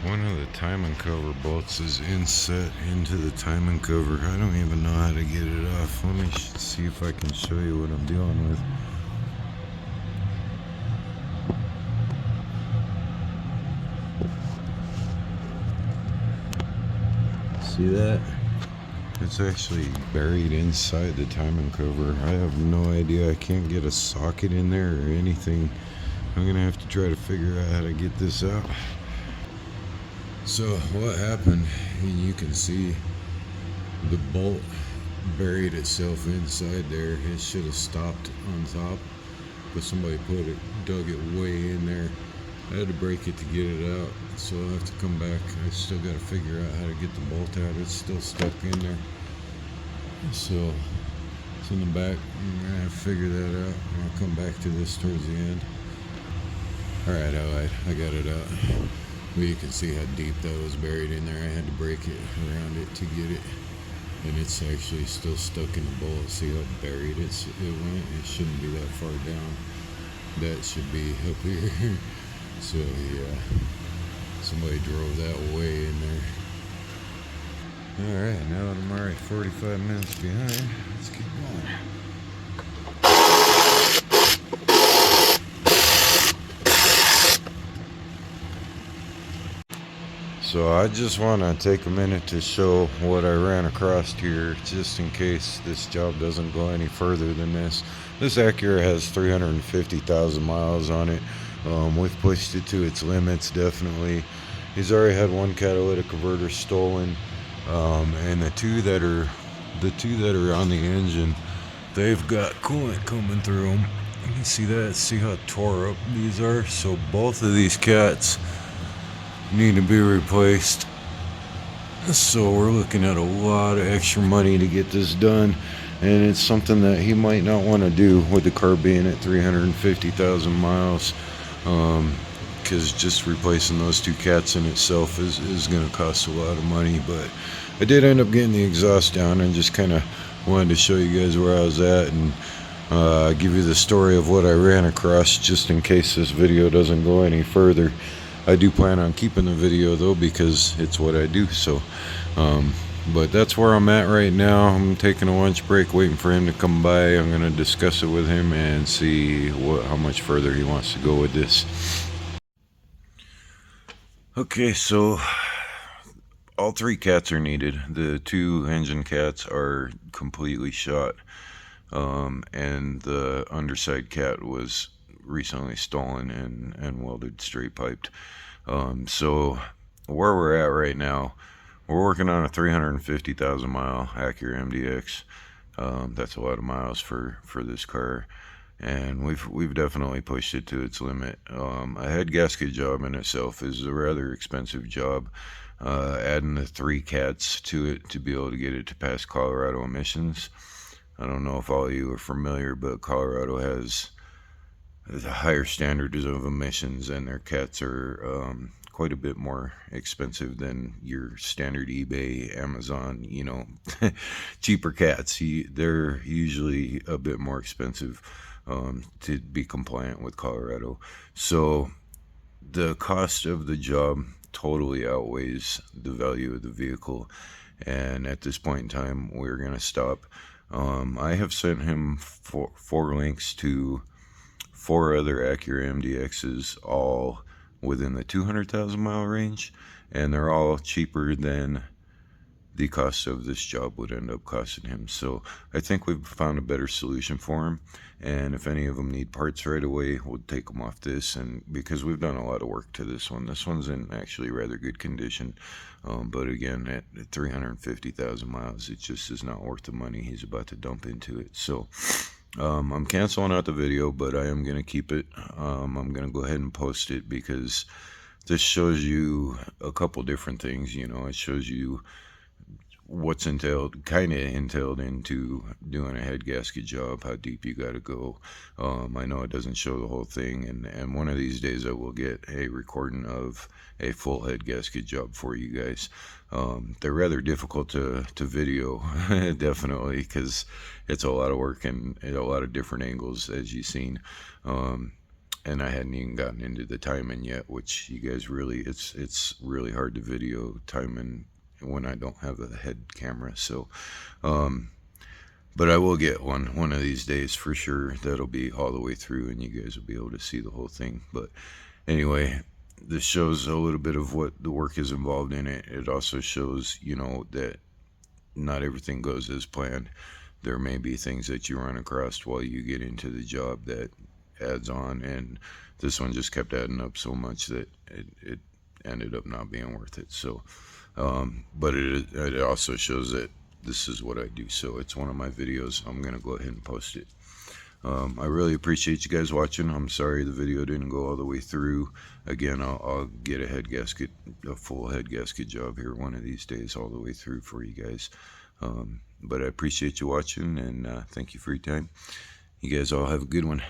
One of the timing cover bolts is inset into the timing cover. I don't even know how to get it off. Let me see if I can show you what I'm dealing with. See that? It's actually buried inside the timing cover. I have no idea. I can't get a socket in there or anything. I'm gonna have to try to figure out how to get this out. So what happened, you can see the bolt buried itself inside there. It should have stopped on top, but somebody dug it way in there. I had to break it to get it out, so I'll have to come back. I still got to figure out how to get the bolt out. It's still stuck in there. So it's in the back. I'm gonna have to figure that out. I'll come back to this towards the end. Alright, I got it out. Well, you can see how deep that was buried in there. I had to break it around it to get it. And it's actually still stuck in the bolt. See how buried it went? It shouldn't be that far down. That should be up here. So yeah, somebody drove that way in there. Alright, now that I'm already 45 minutes behind, let's keep going. So I just want to take a minute to show what I ran across here, just in case this job doesn't go any further than this. This Acura has 350,000 miles on it. We've pushed it to its limits, definitely. He's already had one catalytic converter stolen, and the two that are on the engine, they've got coolant coming through them. You can see that. See how tore up these are. So both of these cats need to be replaced. So we're looking at a lot of extra money to get this done, and it's something that he might not want to do with the car being at 350,000 miles, because just replacing those two cats in itself is going to cost a lot of money. But I did end up getting the exhaust down, and just kind of wanted to show you guys where I was at, and give you the story of what I ran across, just in case this video doesn't go any further. I do plan on keeping the video though, because it's what I do. So but that's where I'm at right now. I'm taking a lunch break, waiting for him to come by. I'm going to discuss it with him and see how much further he wants to go with this. Okay, so all three cats are needed. The two engine cats are completely shot, and the underside cat was recently stolen and welded straight piped. So where we're at right now, we're working on a 350,000 mile Acura MDX. That's a lot of miles for this car, and we've definitely pushed it to its limit. A head gasket job in itself is a rather expensive job. Adding the three cats to it to be able to get it to pass Colorado emissions. I don't know if all of you are familiar, but Colorado has the higher standards of emissions, and their cats are quite a bit more expensive than your standard eBay, Amazon, cheaper cats. They're usually a bit more expensive to be compliant with Colorado. So the cost of the job totally outweighs the value of the vehicle, and at this point in time we're going to stop. I have sent him four links to 4 other Acura MDXs, all within the 200,000 mile range, and they're all cheaper than the cost of this job would end up costing him. So I think we've found a better solution for him, and if any of them need parts right away, we'll take them off this. And because we've done a lot of work to this one's in actually rather good condition, but again, at 350,000 miles, it just is not worth the money he's about to dump into it. So I'm canceling out the video, but I am going to keep it. I'm going to go ahead and post it, because this shows you a couple different things. It shows you what's kind of entailed into doing a head gasket job, how deep you got to go. I know it doesn't show the whole thing, and one of these days I will get a recording of a full head gasket job for you guys. They're rather difficult to video, definitely, because it's a lot of work and a lot of different angles, as you've seen. and I hadn't even gotten into the timing yet, which you guys really, it's really hard to video timing when I don't have a head camera. So but I will get one of these days for sure. That'll be all the way through, and you guys will be able to see the whole thing. But anyway, this shows a little bit of what the work is involved in it. It also shows, that not everything goes as planned. There may be things that you run across while you get into the job that adds on, and this one just kept adding up so much that it ended up not being worth it. So, but it also shows that this is what I do. So it's one of my videos. I'm gonna go ahead and post it. I really appreciate you guys watching. I'm sorry the video didn't go all the way through. Again, I'll get a full head gasket job here one of these days all the way through for you guys. But I appreciate you watching, and thank you for your time. You guys all have a good one.